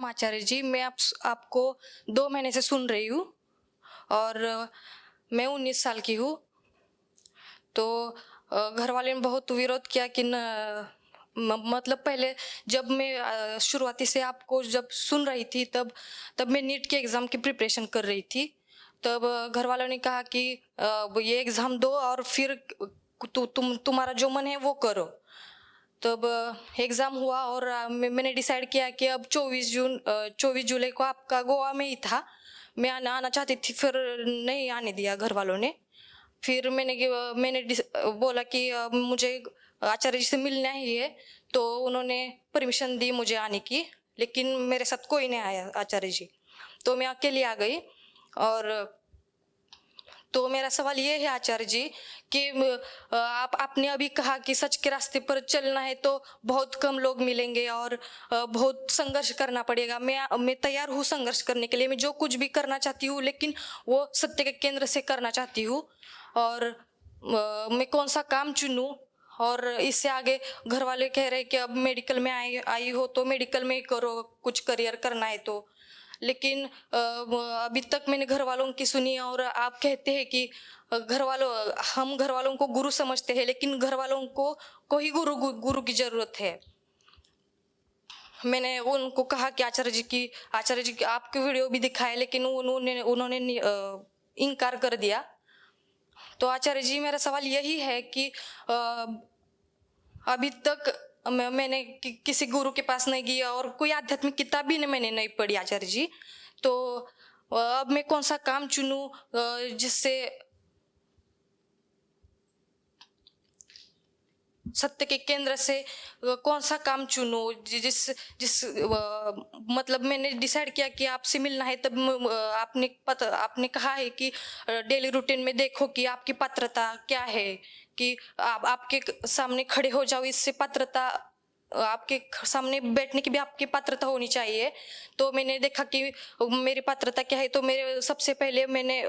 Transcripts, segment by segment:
प्रणाम आचार्य जी। मैं आपको 2 महीने से सुन रही हूँ और मैं 19 साल की हूँ। तो घर वाले ने बहुत विरोध किया कि मतलब पहले जब मैं शुरुआती से आपको जब सुन रही थी तब मैं नीट के एग्ज़ाम की प्रिपरेशन कर रही थी। तब घर वालों ने कहा कि ये एग्ज़ाम दो और फिर तुम्हारा जो मन है वो करो। तब एग्ज़ाम हुआ और मैंने डिसाइड किया कि अब 24 जुलाई को आपका गोवा में ही था। मैं आना चाहती थी, फिर नहीं आने दिया घर वालों ने। फिर मैंने बोला कि मुझे आचार्य जी से मिलना ही है, तो उन्होंने परमिशन दी मुझे आने की। लेकिन मेरे साथ कोई नहीं आया आचार्य जी, तो मैं अकेली आ गई। और तो मेरा सवाल ये है आचार्य जी कि आपने अभी कहा कि सच के रास्ते पर चलना है तो बहुत कम लोग मिलेंगे और बहुत संघर्ष करना पड़ेगा। मैं तैयार हूँ संघर्ष करने के लिए। मैं जो कुछ भी करना चाहती हूँ, लेकिन वो सत्य के केंद्र से करना चाहती हूँ। और मैं कौन सा काम चुनूँ? और इससे आगे घर वाले कह रहे हैं कि अब मेडिकल में आई हो तो मेडिकल में ही करो, कुछ करियर करना है तो। लेकिन अभी तक मैंने घर वालों की सुनी। और आप कहते हैं कि हम घर वालों को गुरु समझते हैं, लेकिन घर वालों को ही गुरु की जरूरत है। मैंने उनको कहा कि आचार्य जी की आपके वीडियो भी दिखाए, लेकिन उन्होंने इनकार कर दिया। तो आचार्य जी मेरा सवाल यही है कि अभी तक मैंने किसी गुरु के पास नहीं गया और कोई आध्यात्मिक किताब भी मैंने नहीं पढ़ी आचार्य जी। तो अब मैं कौन सा काम चुनूं जिससे सत्य के केंद्र से कौन सा काम चुनूं जिस मतलब मैंने डिसाइड किया कि आपसे मिलना है। तब आपने कहा है कि डेली रूटीन में देखो कि आपकी पात्रता क्या है, कि आप आपके सामने खड़े हो जाओ। इससे पात्रता, आपके सामने बैठने की भी आपकी पात्रता होनी चाहिए। तो मैंने देखा कि मेरी पात्रता क्या है। तो मेरे सबसे पहले मैंने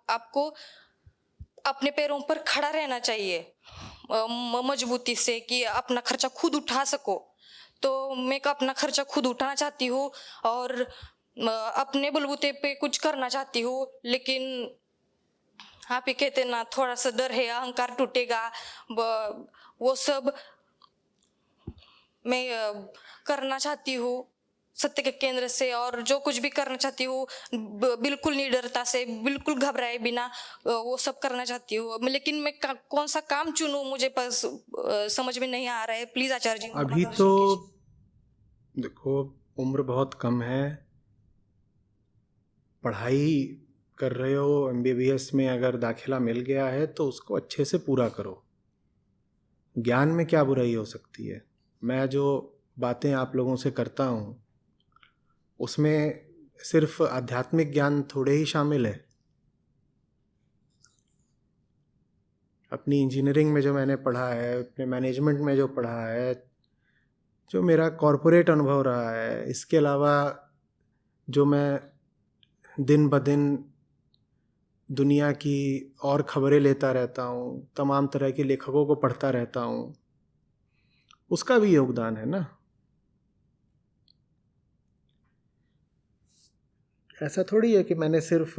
आपको अपने पैरों पर खड़ा रहना चाहिए मजबूती से, कि अपना खर्चा खुद उठा सको। तो मैं अपना खर्चा खुद उठाना चाहती हूँ और अपने बलबूते पे कुछ करना चाहती हूँ। लेकिन आप ही कहते ना, थोड़ा सा डर है, अहंकार टूटेगा, वो सब मैं करना चाहती हूँ सत्य के केंद्र से। और जो कुछ भी करना चाहती हूँ बिल्कुल निडरता से, बिल्कुल घबराए बिना वो सब करना चाहती हूँ। लेकिन मैं कौन सा काम चुनूं, मुझे बस समझ में नहीं आ रहा है। प्लीज आचार्य जी अभी तो देखो, उम्र बहुत कम है, पढ़ाई कर रहे हो, एमबीबीएस में अगर दाखिला मिल गया है तो उसको अच्छे से पूरा करो। ज्ञान में क्या बुराई हो सकती है? मैं जो बातें आप लोगों से करता हूँ उसमें सिर्फ आध्यात्मिक ज्ञान थोड़े ही शामिल है। अपनी इंजीनियरिंग में जो मैंने पढ़ा है, अपने मैनेजमेंट में जो पढ़ा है, जो मेरा कॉरपोरेट अनुभव रहा है, इसके अलावा जो मैं दिन ब दिन दुनिया की और खबरें लेता रहता हूँ, तमाम तरह के लेखकों को पढ़ता रहता हूँ, उसका भी योगदान है ना। ऐसा थोड़ी है कि मैंने सिर्फ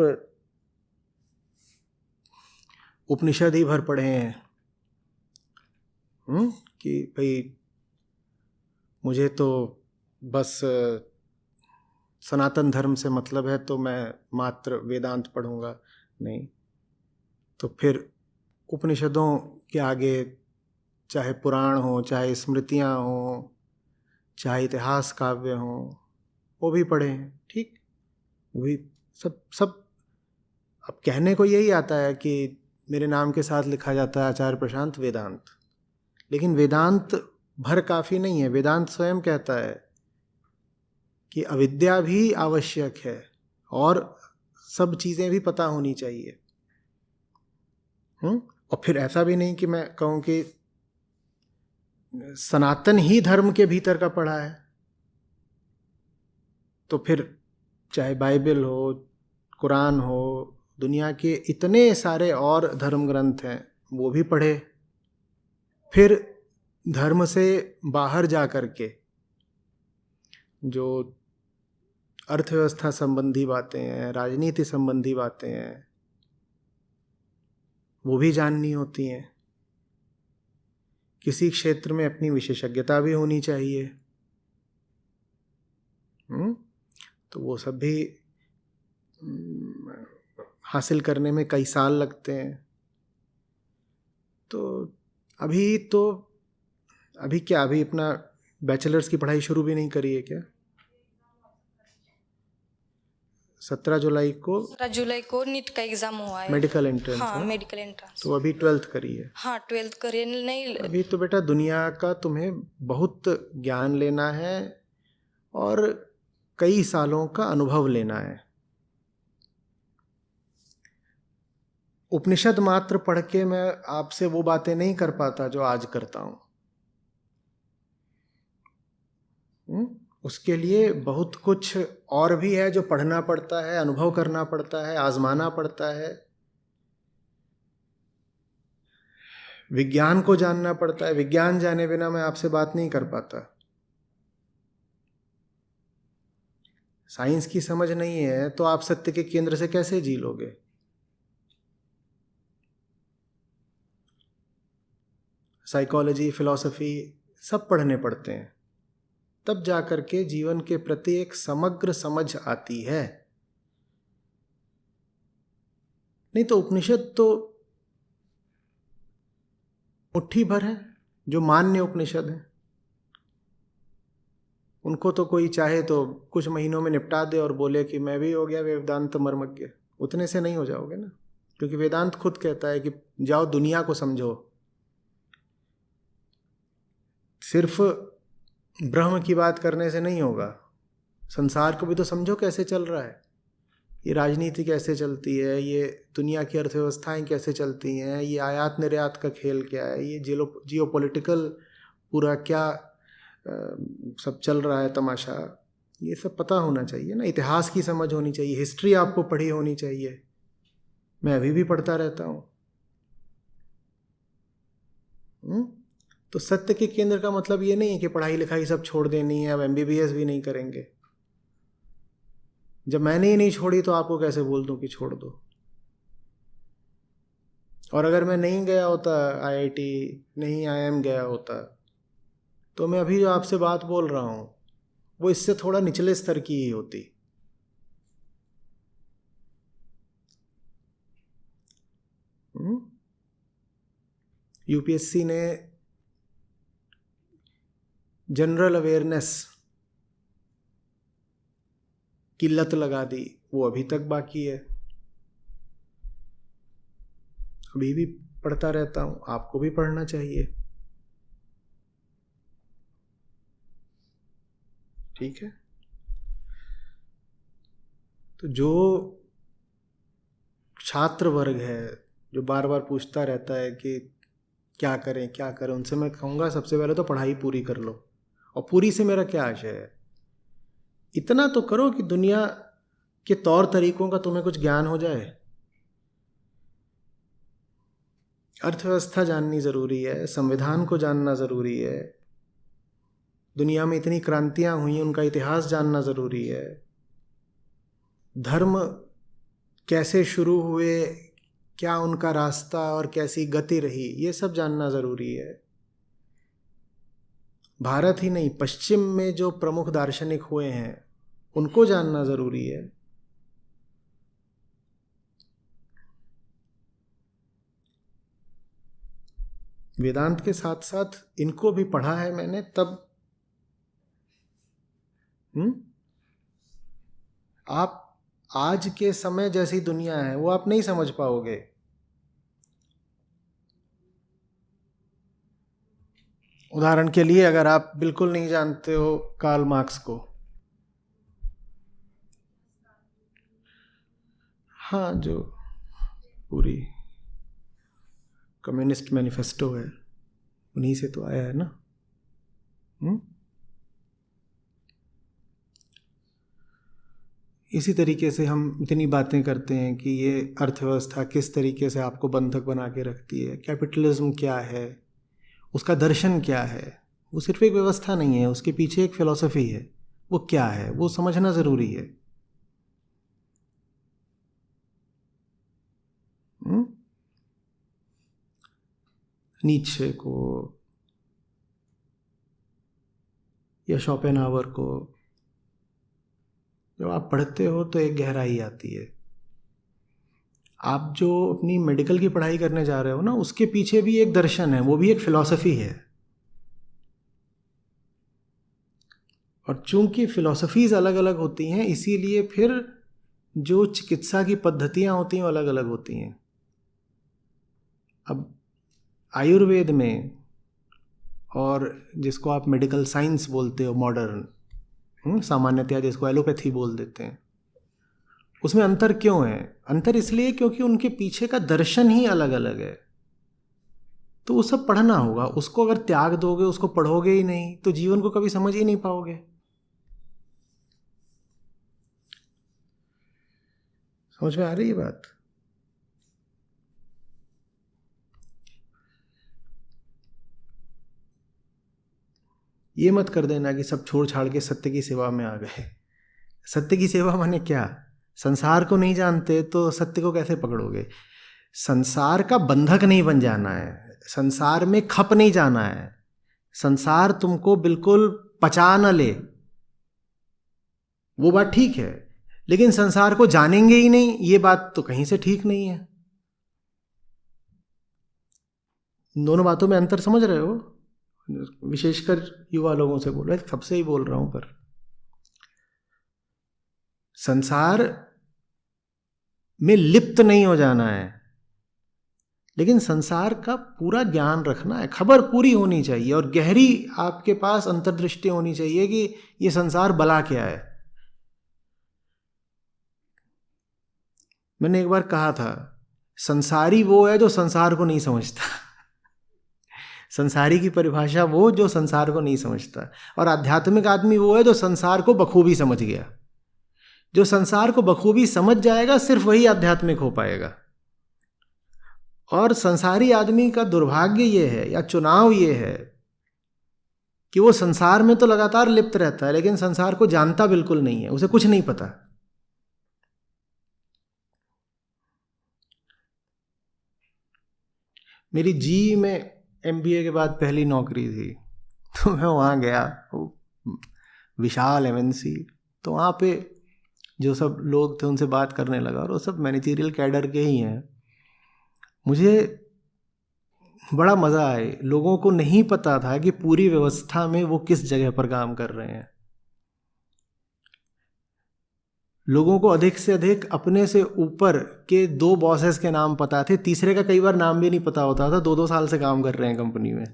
उपनिषद ही भर पढ़े हैं कि भाई मुझे तो बस सनातन धर्म से मतलब है तो मैं मात्र वेदांत पढ़ूंगा। नहीं, तो फिर उपनिषदों के आगे चाहे पुराण हो, चाहे स्मृतियाँ हो, चाहे इतिहास काव्य हो, वो भी पढ़े हैं। ठीक, वो भी सब अब कहने को यही आता है कि मेरे नाम के साथ लिखा जाता है आचार्य प्रशांत वेदांत, लेकिन वेदांत भर काफ़ी नहीं है। वेदांत स्वयं कहता है कि अविद्या भी आवश्यक है और सब चीज़ें भी पता होनी चाहिए। और फिर ऐसा भी नहीं कि मैं कहूँ कि सनातन ही धर्म के भीतर का पढ़ा है। तो फिर चाहे बाइबल हो, कुरान हो, दुनिया के इतने सारे और धर्म ग्रंथ हैं, वो भी पढ़े। फिर धर्म से बाहर जा कर के जो अर्थव्यवस्था संबंधी बातें हैं, राजनीति संबंधी बातें हैं, वो भी जाननी होती हैं। किसी क्षेत्र में अपनी विशेषज्ञता भी होनी चाहिए। तो वो सब भी हासिल करने में कई साल लगते हैं। तो अभी क्या अभी अपना बैचलर्स की पढ़ाई शुरू भी नहीं करी है क्या? 17 जुलाई को नीट का एग्जाम हुआ है। Medical entrance. हाँ, मेडिकल एंट्रेंस। तो अभी 12th करी है। हाँ, 12th करी नहीं। अभी तो बेटा दुनिया का तुम्हें बहुत ज्ञान लेना है और कई सालों का अनुभव लेना है। उपनिषद मात्र पढ़ के मैं आपसे वो बातें नहीं कर पाता जो आज करता हूं। उसके लिए बहुत कुछ और भी है जो पढ़ना पड़ता है, अनुभव करना पड़ता है, आजमाना पड़ता है, विज्ञान को जानना पड़ता है। विज्ञान जाने बिना मैं आपसे बात नहीं कर पाता। साइंस की समझ नहीं है तो आप सत्य के केंद्र से कैसे जी लोगे? साइकोलॉजी, फिलॉसफी सब पढ़ने पड़ते हैं, तब जाकर के जीवन के प्रति एक समग्र समझ आती है। नहीं तो उपनिषद तो मुट्ठी भर है जो मान्य उपनिषद है। उनको तो कोई चाहे तो कुछ महीनों में निपटा दे और बोले कि मैं भी हो गया वेदांत मर्मज्ञ। उतने से नहीं हो जाओगे ना, क्योंकि वेदांत खुद कहता है कि जाओ दुनिया को समझो। सिर्फ ब्रह्म की बात करने से नहीं होगा, संसार को भी तो समझो कैसे चल रहा है, ये राजनीति कैसे चलती है, ये दुनिया की अर्थव्यवस्थाएं कैसे चलती हैं, ये आयात निर्यात का खेल क्या है, ये जियोपॉलिटिकल पूरा क्या सब चल रहा है तमाशा, ये सब पता होना चाहिए ना। इतिहास की समझ होनी चाहिए, हिस्ट्री आपको पढ़ी होनी चाहिए। मैं अभी भी पढ़ता रहता हूँ। तो सत्य के केंद्र का मतलब ये नहीं है कि पढ़ाई लिखाई सब छोड़ देनी है, अब MBBS भी नहीं करेंगे। जब मैंने ही नहीं छोड़ी तो आपको कैसे बोल दूं कि छोड़ दो? और अगर मैं नहीं गया होता IIT, नहीं IIM गया होता, तो मैं अभी जो आपसे बात बोल रहा हूं वो इससे थोड़ा निचले स्तर की ही होती। UPSC ने जनरल अवेयरनेस की लत लगा दी, वो अभी तक बाकी है। अभी भी पढ़ता रहता हूं, आपको भी पढ़ना चाहिए। ठीक है? तो जो छात्र वर्ग है जो बार बार पूछता रहता है कि क्या करें, उनसे मैं कहूँगा सबसे पहले तो पढ़ाई पूरी कर लो। और पूरी से मेरा क्या आशय है? इतना तो करो कि दुनिया के तौर तरीकों का तुम्हें कुछ ज्ञान हो जाए। अर्थव्यवस्था जाननी ज़रूरी है, संविधान को जानना ज़रूरी है, दुनिया में इतनी क्रांतियां हुई उनका इतिहास जानना ज़रूरी है, धर्म कैसे शुरू हुए, क्या उनका रास्ता और कैसी गति रही, ये सब जानना ज़रूरी है। भारत ही नहीं, पश्चिम में जो प्रमुख दार्शनिक हुए हैं उनको जानना ज़रूरी है। वेदांत के साथ साथ इनको भी पढ़ा है मैंने, तब आप आज के समय जैसी दुनिया है वो आप नहीं समझ पाओगे। उदाहरण के लिए अगर आप बिल्कुल नहीं जानते हो कार्ल मार्क्स को, हाँ, जो पूरी कम्युनिस्ट मैनिफेस्टो है उन्हीं से तो आया है ना। इसी तरीके से हम इतनी बातें करते हैं कि ये अर्थव्यवस्था किस तरीके से आपको बंधक बना के रखती है, कैपिटलिज्म क्या है, उसका दर्शन क्या है। वो सिर्फ एक व्यवस्था नहीं है, उसके पीछे एक फिलॉसफी है, वो क्या है, वो समझना ज़रूरी है। नीत्शे को या शोपेनहावर को जब आप पढ़ते हो तो एक गहराई आती है। आप जो अपनी मेडिकल की पढ़ाई करने जा रहे हो ना, उसके पीछे भी एक दर्शन है, वो भी एक फिलॉसफी है। और चूंकि फिलॉसफीज अलग अलग होती हैं, इसीलिए फिर जो चिकित्सा की पद्धतियां होती हैं वो अलग अलग होती हैं। अब आयुर्वेद में, और जिसको आप मेडिकल साइंस बोलते हो मॉडर्न, सामान्यतया जिसको एलोपैथी बोल देते हैं, उसमें अंतर क्यों है? अंतर इसलिए क्योंकि उनके पीछे का दर्शन ही अलग अलग है। तो वो सब पढ़ना होगा। उसको अगर त्याग दोगे, उसको पढ़ोगे ही नहीं, तो जीवन को कभी समझ ही नहीं पाओगे। समझ में आ रही है बात? ये मत कर देना कि सब छोड़ छाड़ के सत्य की सेवा में आ गए। सत्य की सेवा माने क्या? संसार को नहीं जानते तो सत्य को कैसे पकड़ोगे? संसार का बंधक नहीं बन जाना है, संसार में खप नहीं जाना है, संसार तुमको बिल्कुल पचा न ले, वो बात ठीक है। लेकिन संसार को जानेंगे ही नहीं, ये बात तो कहीं से ठीक नहीं है। दोनों बातों में अंतर समझ रहे हो? विशेषकर युवा लोगों से बोल रहे, सबसे ही बोल रहा हूं। पर संसार में लिप्त नहीं हो जाना है, लेकिन संसार का पूरा ज्ञान रखना है। खबर पूरी होनी चाहिए और गहरी आपके पास अंतर्दृष्टि होनी चाहिए कि ये संसार भला क्या है। मैंने एक बार कहा था, संसारी वो है जो संसार को नहीं समझता। संसारी की परिभाषा वो जो संसार को नहीं समझता, और आध्यात्मिक आदमी वो है जो संसार को बखूबी समझ गया। जो संसार को बखूबी समझ जाएगा, सिर्फ वही आध्यात्मिक हो पाएगा। और संसारी आदमी का दुर्भाग्य ये है, या चुनाव ये है, कि वो संसार में तो लगातार लिप्त रहता है, लेकिन संसार को जानता बिल्कुल नहीं है, उसे कुछ नहीं पता। मेरी जी में MBA के बाद पहली नौकरी थी, तो मैं वहाँ गया, विशाल MNC। तो वहाँ पे जो सब लोग थे उनसे बात करने लगा, और वो सब मैनेजरियल कैडर के ही हैं। मुझे बड़ा मज़ा आए। लोगों को नहीं पता था कि पूरी व्यवस्था में वो किस जगह पर काम कर रहे हैं। लोगों को अधिक से अधिक अपने से ऊपर के 2 बॉसेस के नाम पता थे, तीसरे का कई बार नाम भी नहीं पता होता था। 2-2 साल से काम कर रहे हैं कंपनी में।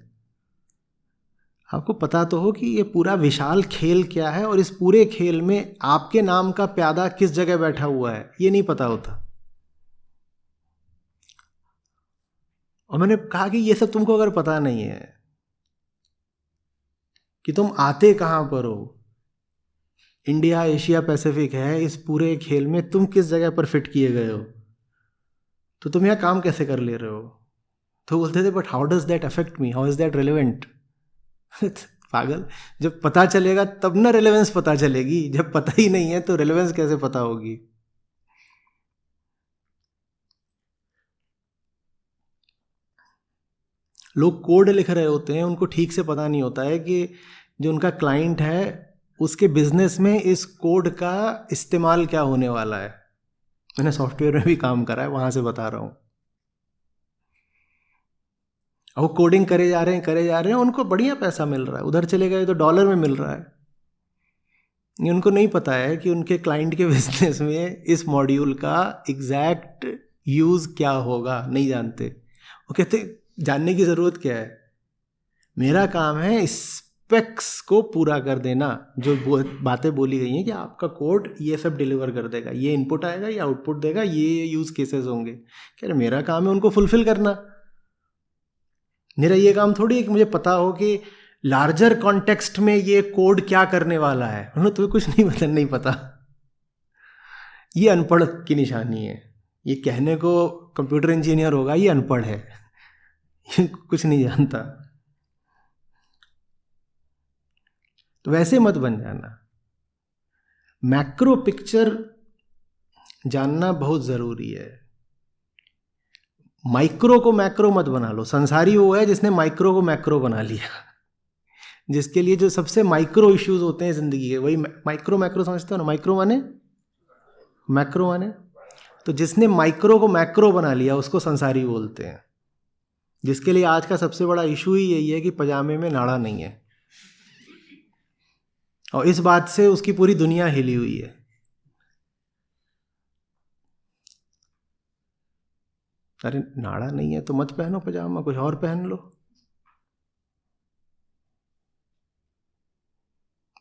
आपको पता तो हो कि ये पूरा विशाल खेल क्या है, और इस पूरे खेल में आपके नाम का प्यादा किस जगह बैठा हुआ है, ये नहीं पता होता। और मैंने कहा कि ये सब तुमको अगर पता नहीं है कि तुम आते कहाँ पर हो, इंडिया एशिया पैसिफिक है, इस पूरे खेल में तुम किस जगह पर फिट किए गए हो, तो तुम यहाँ काम कैसे कर ले रहे हो? तो बोलते थे, but how does that affect me, how is that relevant? पागल, जब पता चलेगा तब ना रिलेवेंस पता चलेगी। जब पता ही नहीं है तो रिलेवेंस कैसे पता होगी? लोग कोड लिख रहे होते हैं, उनको ठीक से पता नहीं होता है कि जो उनका क्लाइंट है उसके बिजनेस में इस कोड का इस्तेमाल क्या होने वाला है। मैंने सॉफ्टवेयर में भी काम करा है, वहां से बता रहा हूं। वो कोडिंग करे जा रहे हैं, उनको बढ़िया पैसा मिल रहा है। उधर चले गए तो डॉलर में मिल रहा है। उनको नहीं पता है कि उनके क्लाइंट के बिजनेस में इस मॉड्यूल का एग्जैक्ट यूज क्या होगा, नहीं जानते। वो कहते जानने की जरूरत क्या है, मेरा काम है स्पेक्स को पूरा कर देना। जो बातें बोली गई हैं कि आपका कोड ये सब डिलीवर कर देगा, ये इनपुट आएगा, ये आउटपुट देगा, ये यूज केसेस होंगे। कह रहे मेरा काम है उनको फुलफिल करना। मेरा ये काम थोड़ी है कि मुझे पता हो कि लार्जर कॉन्टेक्स्ट में ये कोड क्या करने वाला है। तुम्हें कुछ नहीं पता। ये अनपढ़ की निशानी है। ये कहने को कंप्यूटर इंजीनियर होगा, ये अनपढ़ है, ये कुछ नहीं जानता। तो वैसे मत बन जाना। मैक्रो पिक्चर जानना बहुत ज़रूरी है। माइक्रो को मैक्रो मत बना लो। संसारी वो है जिसने माइक्रो को मैक्रो बना लिया, जिसके लिए जो सबसे माइक्रो इश्यूज होते हैं ज़िंदगी के, वही माइक्रो मैक्रो समझते हो ना। माइक्रो माने मैक्रो माने, तो जिसने माइक्रो को मैक्रो बना लिया उसको संसारी बोलते हैं। जिसके लिए आज का सबसे बड़ा इशू ही यही है कि पजामे में नाड़ा नहीं है, और इस बात से उसकी पूरी दुनिया हिली हुई है। अरे नाड़ा नहीं है तो मत पहनो पजामा, कुछ और पहन लो।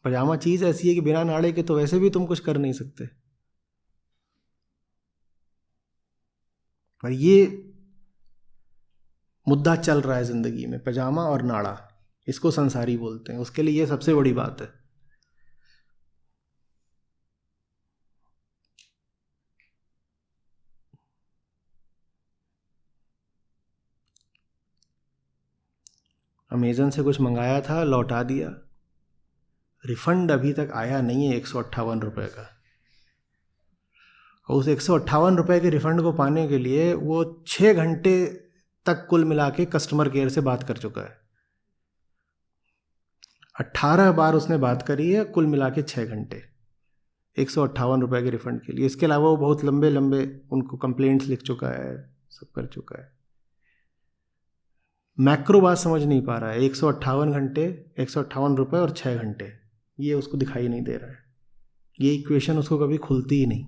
पजामा चीज़ ऐसी है कि बिना नाड़े के तो वैसे भी तुम कुछ कर नहीं सकते। पर ये मुद्दा चल रहा है ज़िंदगी में, पजामा और नाड़ा, इसको संसारी बोलते हैं। उसके लिए ये सबसे बड़ी बात है। अमेज़न से कुछ मंगाया था, लौटा दिया, रिफंड अभी तक आया नहीं है 158 रुपये का। और उस 158 रुपये के रिफंड को पाने के लिए वो 6 घंटे तक कुल मिला के कस्टमर केयर से बात कर चुका है। 18 बार उसने बात करी है, कुल मिला के 6 घंटे 158 रुपये के रिफंड के लिए। इसके अलावा वो बहुत लंबे लंबे उनको कंप्लेंट्स लिख चुका है, सब कर चुका है। मैक्रो बात समझ नहीं पा रहा है। 158 घंटे, 158 रुपये और 6 घंटे, ये उसको दिखाई नहीं दे रहा है। ये इक्वेशन उसको कभी खुलती ही नहीं।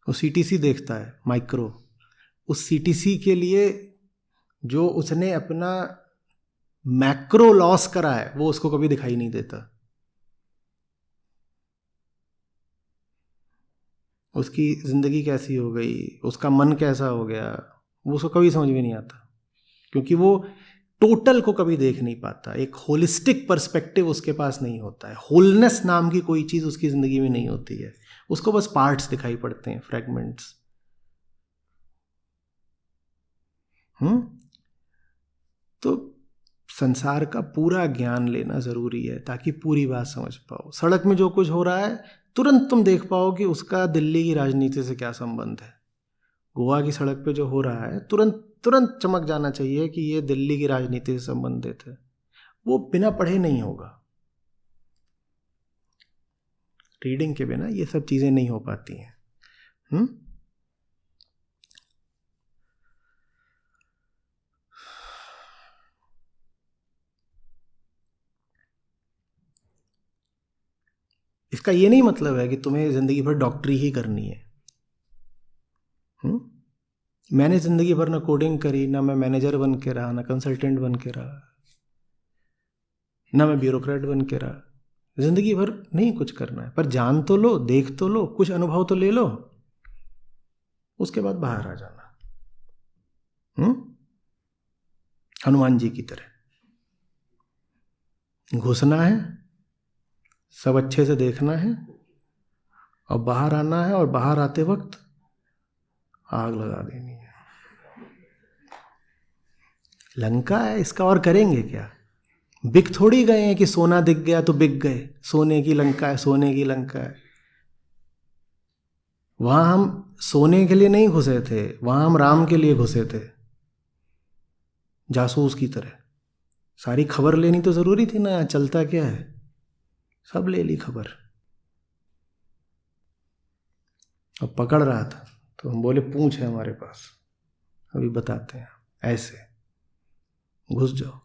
वो सीटीसी देखता है माइक्रो, उस सीटीसी के लिए जो उसने अपना मैक्रो लॉस करा है वो उसको कभी दिखाई नहीं देता। उसकी ज़िंदगी कैसी हो गई, उसका मन कैसा हो गया, वो उसको कभी समझ में नहीं आता, क्योंकि वो टोटल को कभी देख नहीं पाता। एक होलिस्टिक पर्सपेक्टिव उसके पास नहीं होता है। होलनेस नाम की कोई चीज़ उसकी ज़िंदगी में नहीं होती है। उसको बस पार्ट्स दिखाई पड़ते हैं, फ्रैगमेंट्स। तो संसार का पूरा ज्ञान लेना ज़रूरी है ताकि पूरी बात समझ पाओ। सड़क में जो कुछ हो रहा है तुरंत तुम देख पाओ कि उसका दिल्ली की राजनीति से क्या संबंध है। गोवा की सड़क पे जो हो रहा है तुरंत तुरंत चमक जाना चाहिए कि ये दिल्ली की राजनीति से संबंधित है। वो बिना पढ़े नहीं होगा। रीडिंग के बिना ये सब चीज़ें नहीं हो पाती हैं। इसका ये नहीं मतलब है कि तुम्हें ज़िंदगी भर डॉक्टरी ही करनी है। मैंने ज़िंदगी भर ना कोडिंग करी, ना मैं मैनेजर बन के रहा, ना कंसल्टेंट बन के रहा, ना मैं ब्यूरोक्रेट बन के रहा। ज़िंदगी भर नहीं कुछ करना है, पर जान तो लो, देख तो लो, कुछ अनुभव तो ले लो, उसके बाद बाहर आ जाना। हनुमान जी की तरह घुसना है, सब अच्छे से देखना है और बाहर आना है, और बाहर आते वक्त आग लगा देनी है। लंका है, इसका और करेंगे क्या? बिक थोड़ी गए हैं कि सोना दिख गया तो बिक गए। सोने की लंका है, सोने की लंका है। वहां हम सोने के लिए नहीं घुसे थे, वहां हम राम के लिए घुसे थे, जासूस की तरह। सारी खबर लेनी तो जरूरी थी ना, चलता क्या है, सब ले ली खबर। अब पकड़ रहा था तो हम बोले पूंछ है हमारे पास, अभी बताते हैं, ऐसे घुस जाओ।